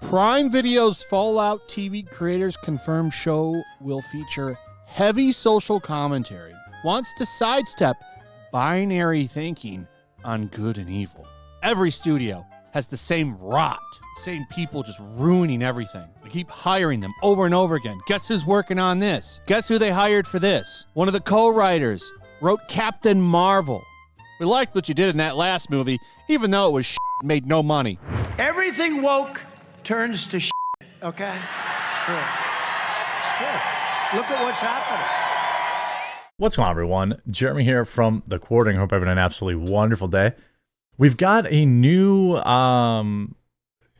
Prime Video's Fallout TV creators confirm show will feature heavy social commentary. Wants to sidestep binary thinking on good and evil. Every studio has the same rot, same people just ruining everything. They keep hiring them over and over again. Guess who's working on this? Guess who they hired for this? One of the co-writers wrote Captain Marvel. We liked what you did in that last movie, even though it was shit and made no money. Everything woke turns to shit, okay? It's true. It's true. Look at what's happening. What's going on, everyone? Jeremy here from The Quartering. Hope you're having an absolutely wonderful day. We've got a new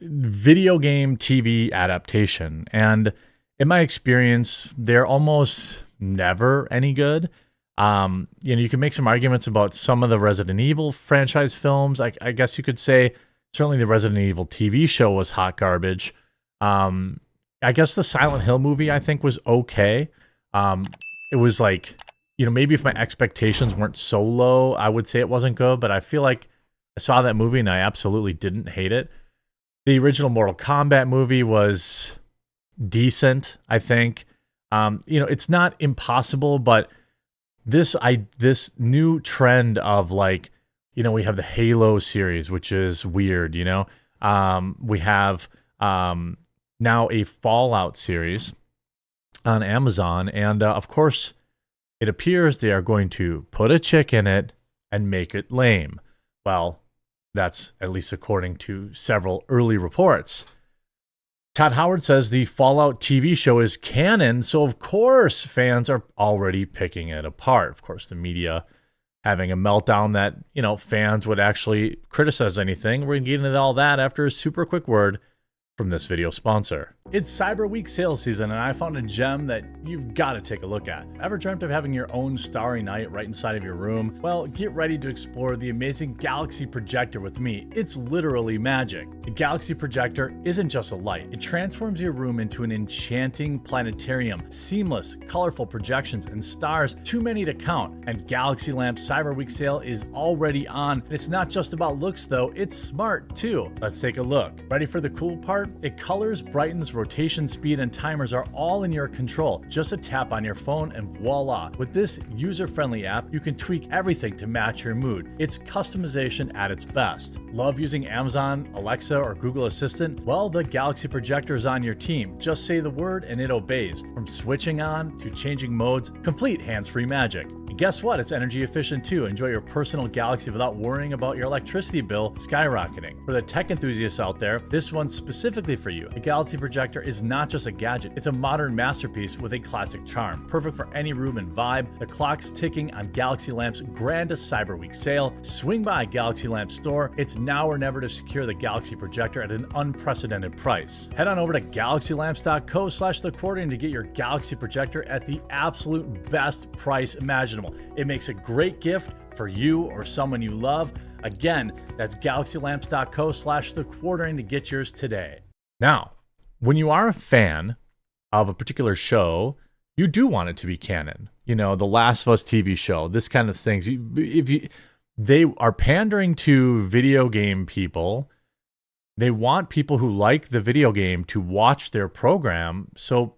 video game TV adaptation, and in my experience, they're almost never any good. You can make some arguments about some of the Resident Evil franchise films. I guess you could say certainly the Resident Evil TV show was hot garbage. I guess the Silent Hill movie, I think, was okay. It was like, maybe if my expectations weren't so low, I would say it wasn't good, but I feel like I saw that movie and I absolutely didn't hate it. The original Mortal Kombat movie was decent, I think. It's not impossible, but this new trend of we have the Halo series, which is weird, we have now a Fallout series on Amazon, and of course, it appears they are going to put a chick in it and make it lame. Well, that's at least according to several early reports. Todd Howard says the Fallout TV show is canon, so of course fans are already picking it apart. Of course, the media having a meltdown that, fans would actually criticize anything. We're going to get into all that after a super quick word from this video sponsor. It's Cyber Week sales season, and I found a gem that you've got to take a look at. Ever dreamt of having your own starry night right inside of your room? Well, get ready to explore the amazing Galaxy Projector with me. It's literally magic. The Galaxy Projector isn't just a light. It transforms your room into an enchanting planetarium. Seamless, colorful projections and stars, too many to count. And Galaxy Lamp's Cyber Week sale is already on. And it's not just about looks though, it's smart too. Let's take a look. Ready for the cool part? It colors, brightens, rotation speed, and timers are all in your control. Just a tap on your phone and voila. With this user-friendly app, you can tweak everything to match your mood. It's customization at its best. Love using Amazon, Alexa, or Google Assistant? Well, the Galaxy Projector is on your team. Just say the word and it obeys. From switching on to changing modes, complete hands-free magic. And guess what? It's energy efficient too. Enjoy your personal Galaxy without worrying about your electricity bill skyrocketing. For the tech enthusiasts out there, this one's specifically for you. The Galaxy Projector is not just a gadget, it's a modern masterpiece with a classic charm. Perfect for any room and vibe. The clock's ticking on Galaxy Lamp's grandest Cyber Week sale. Swing by Galaxy Lamp store. It's now or never to secure the Galaxy Projector at an unprecedented price. Head on over to galaxylamps.co/thequartering to get your Galaxy Projector at the absolute best price imaginable. It makes a great gift for you or someone you love. Again, that's galaxylamps.co/thequartering to get yours today. Now, when you are a fan of a particular show, you do want it to be canon. The Last of Us TV show, this kind of things. They are pandering to video game people. They want people who like the video game to watch their program. So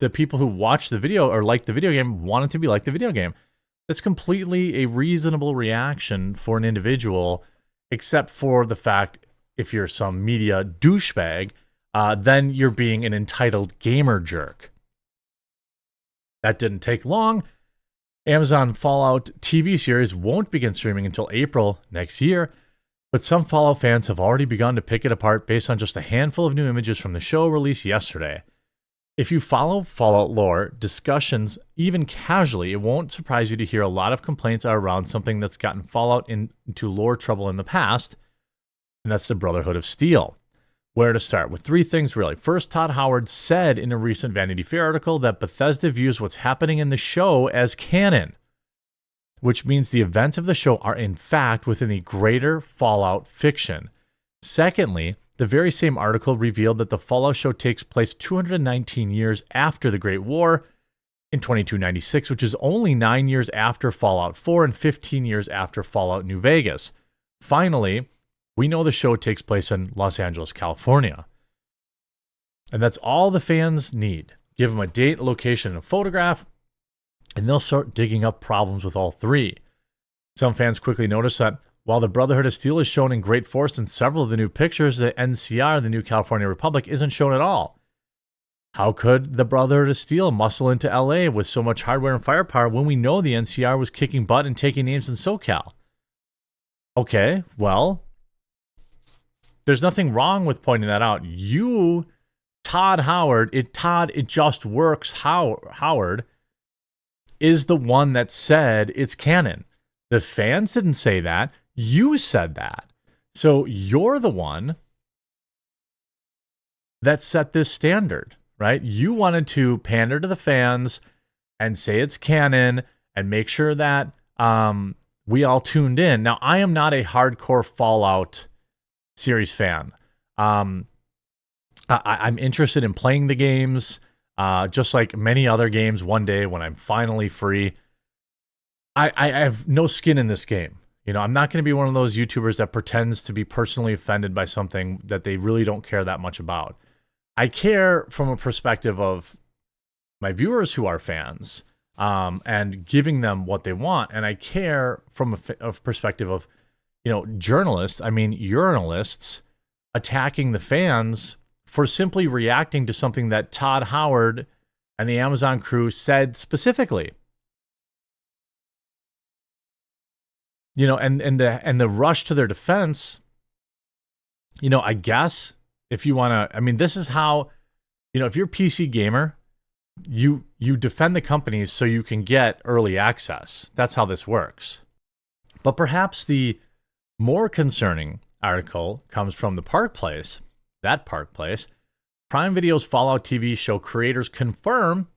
the people who watch the video or like the video game want it to be like the video game. That's completely a reasonable reaction for an individual, except for the fact if you're some media douchebag, then you're being an entitled gamer jerk. That didn't take long. Amazon Fallout TV series won't begin streaming until April next year, but some Fallout fans have already begun to pick it apart based on just a handful of new images from the show released yesterday. If you follow Fallout lore discussions, even casually, it won't surprise you to hear a lot of complaints are around something that's gotten Fallout into lore trouble in the past, and that's the Brotherhood of Steel. Where to start? With three things, really. First, Todd Howard said in a recent Vanity Fair article that Bethesda views what's happening in the show as canon, which means the events of the show are in fact within the greater Fallout fiction. Secondly, the very same article revealed that the Fallout show takes place 219 years after the Great War in 2296, which is only 9 years after Fallout 4 and 15 years after Fallout New Vegas. Finally, we know the show takes place in Los Angeles, California. And that's all the fans need. Give them a date, location, and a photograph, and they'll start digging up problems with all three. Some fans quickly notice that while the Brotherhood of Steel is shown in great force in several of the new pictures, the NCR, the New California Republic, isn't shown at all. How could the Brotherhood of Steel muscle into LA with so much hardware and firepower when we know the NCR was kicking butt and taking names in SoCal? Okay, well, there's nothing wrong with pointing that out. You, Todd Howard, It Just Works Howard, is the one that said it's canon. The fans didn't say that. You said that. So you're the one that set this standard, right? You wanted to pander to the fans and say it's canon and make sure that we all tuned in. Now, I am not a hardcore Fallout series fan. I'm interested in playing the games, just like many other games one day when I'm finally free. I have no skin in this game. You know, I'm not going to be one of those YouTubers that pretends to be personally offended by something that they really don't care that much about. I care from a perspective of my viewers who are fans, and giving them what they want. And I care from a perspective of, you know, journalists, journalists attacking the fans for simply reacting to something that Todd Howard and the Amazon crew said specifically. You know, and the rush to their defense, you know, I guess if you want to, this is how, you know, if you're a PC gamer, you defend the companies so you can get early access. That's how this works. But perhaps the more concerning article comes from the Park Place. That Park Place. Prime Video's Fallout TV show creators confirm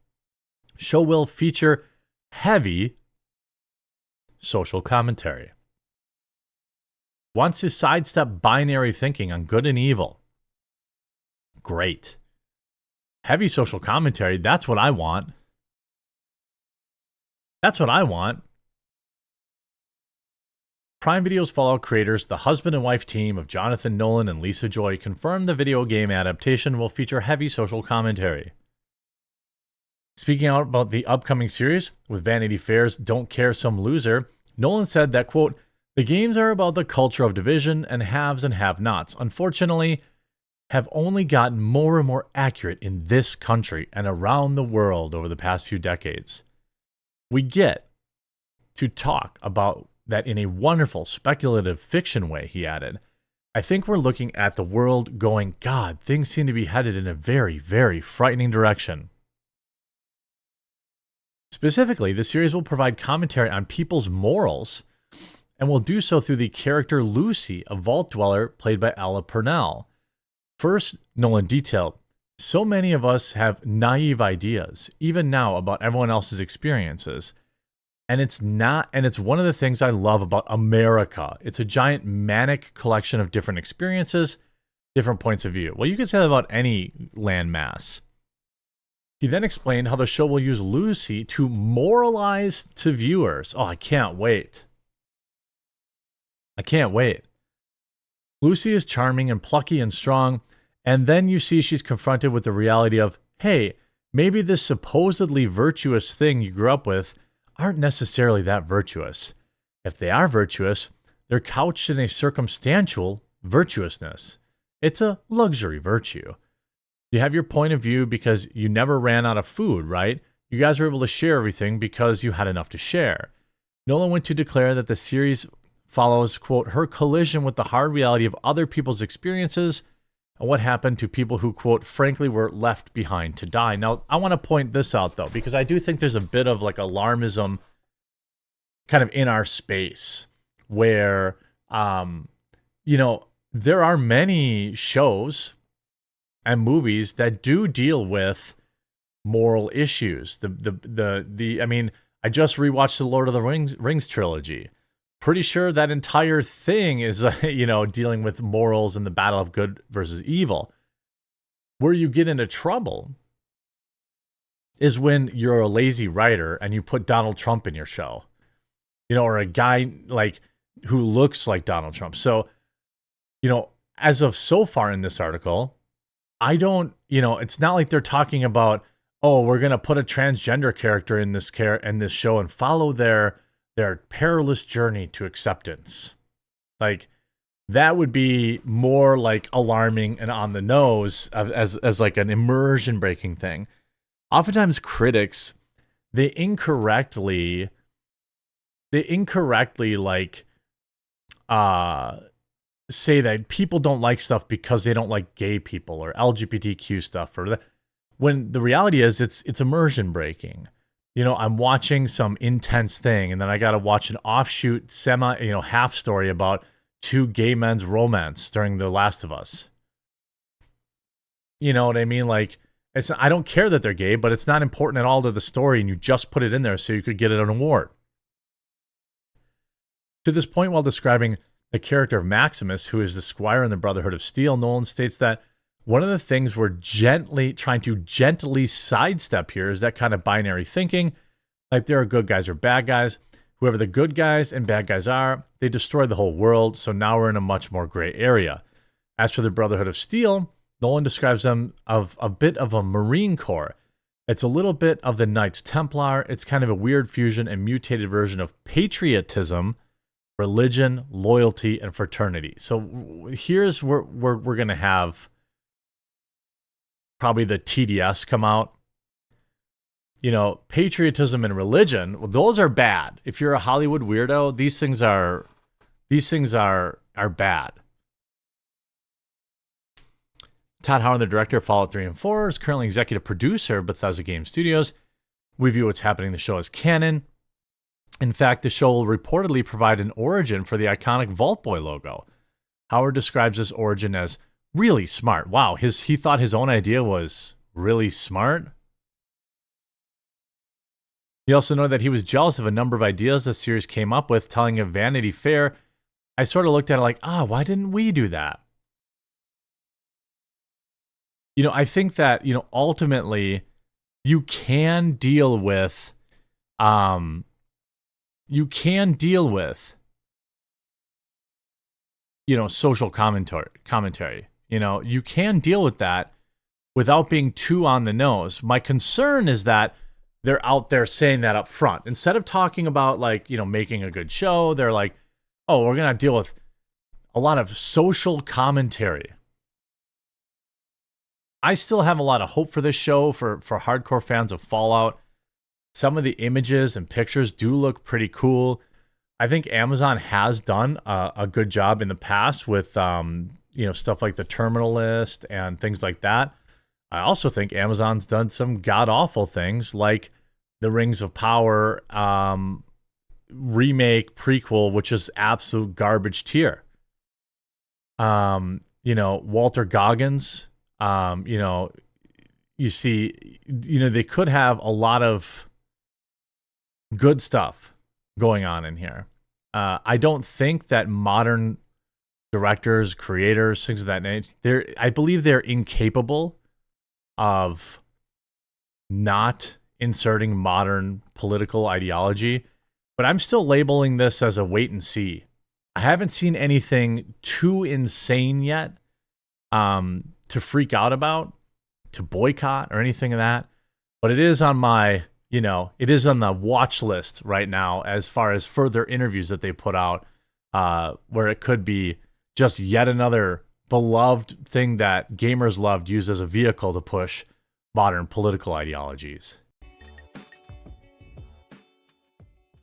show will feature heavy social commentary. Wants to sidestep binary thinking on good and evil. Great. Heavy social commentary, that's what I want. That's what I want. Prime Video's Fallout creators, the husband and wife team of Jonathan Nolan and Lisa Joy, confirmed the video game adaptation will feature heavy social commentary. Speaking out about the upcoming series with Vanity Fair's Don't Care Some Loser, Nolan said that, quote, the games are about the culture of division and haves and have-nots. Unfortunately, have only gotten more and more accurate in this country and around the world over the past few decades. We get to talk about that in a wonderful speculative fiction way, he added. I think we're looking at the world going, God, things seem to be headed in a very, very frightening direction. Specifically, the series will provide commentary on people's morals and will do so through the character Lucy, a vault dweller played by Ella Purnell. First, Nolan detailed, so many of us have naive ideas, even now, about everyone else's experiences. And it's one of the things I love about America. It's a giant manic collection of different experiences, different points of view. Well, you can say that about any landmass. He then explained how the show will use Lucy to moralize to viewers. Oh, I can't wait. I can't wait. Lucy is charming and plucky and strong, and then you see she's confronted with the reality of, hey, maybe this supposedly virtuous thing you grew up with aren't necessarily that virtuous. If they are virtuous, they're couched in a circumstantial virtuousness. It's a luxury virtue. You have your point of view because you never ran out of food, right? You guys were able to share everything because you had enough to share. Nolan went to declare that the series follows, quote, her collision with the hard reality of other people's experiences and what happened to people who, quote, frankly were left behind to die. Now, I want to point this out, though, because I do think there's a bit of like alarmism kind of in our space where, you know, there are many shows and movies that do deal with moral issues. I just rewatched the Lord of the Rings trilogy. Pretty sure that entire thing is, dealing with morals and the battle of good versus evil. Where you get into trouble is when you're a lazy writer and you put Donald Trump in your show, or a guy like who looks like Donald Trump. So, as of so far in this article, I don't it's not like they're talking about, oh, we're going to put a transgender character in this show and follow their perilous journey to acceptance. Like, that would be more like alarming and on the nose as like an immersion breaking thing. Oftentimes critics, they incorrectly like say that people don't like stuff because they don't like gay people or LGBTQ stuff, when the reality is it's immersion breaking. I'm watching some intense thing, and then I got to watch an offshoot half story about two gay men's romance during The Last of Us. You know what I mean? Like, I don't care that they're gay, but it's not important at all to the story, and you just put it in there so you could get an award. To this point, while describing the character of Maximus, who is the squire in the Brotherhood of Steel, Nolan states that one of the things we're trying to gently sidestep here is that kind of binary thinking, like there are good guys or bad guys. Whoever the good guys and bad guys are, they destroy the whole world, so now we're in a much more gray area. As for the Brotherhood of Steel, Nolan describes them of a bit of a Marine Corps. It's a little bit of the Knights Templar. It's kind of a weird fusion and mutated version of patriotism, religion, loyalty, and fraternity. So here's where we're going to have probably the TDS come out. Patriotism and religion, well, those are bad. If you're a Hollywood weirdo, these things are bad. Todd Howard, the director of Fallout 3 and 4, is currently executive producer of Bethesda Game Studios. We view what's happening in the show as canon. In fact, the show will reportedly provide an origin for the iconic Vault Boy logo. Howard describes this origin as really smart. Wow, he thought his own idea was really smart. He also noted that he was jealous of a number of ideas the series came up with, telling a Vanity Fair, I sort of looked at it like, why didn't we do that? I think that, ultimately you can deal with, social commentary. You can deal with that without being too on the nose. My concern is that they're out there saying that up front. Instead of talking about making a good show, they're like, oh, we're going to deal with a lot of social commentary. I still have a lot of hope for this show for hardcore fans of Fallout. Some of the images and pictures do look pretty cool. I think Amazon has done a good job in the past with stuff like the Terminal List and things like that. I also think Amazon's done some god-awful things like the Rings of Power remake prequel, which is absolute garbage tier. Walter Goggins, you see, they could have a lot of good stuff going on in here. I don't think that modern directors, creators, things of that nature, I believe they're incapable of not inserting modern political ideology, but I'm still labeling this as a wait and see. I haven't seen anything too insane yet to freak out about, to boycott or anything of that, but it is on my, it is on the watch list right now as far as further interviews that they put out, where it could be just yet another beloved thing that gamers loved used as a vehicle to push modern political ideologies.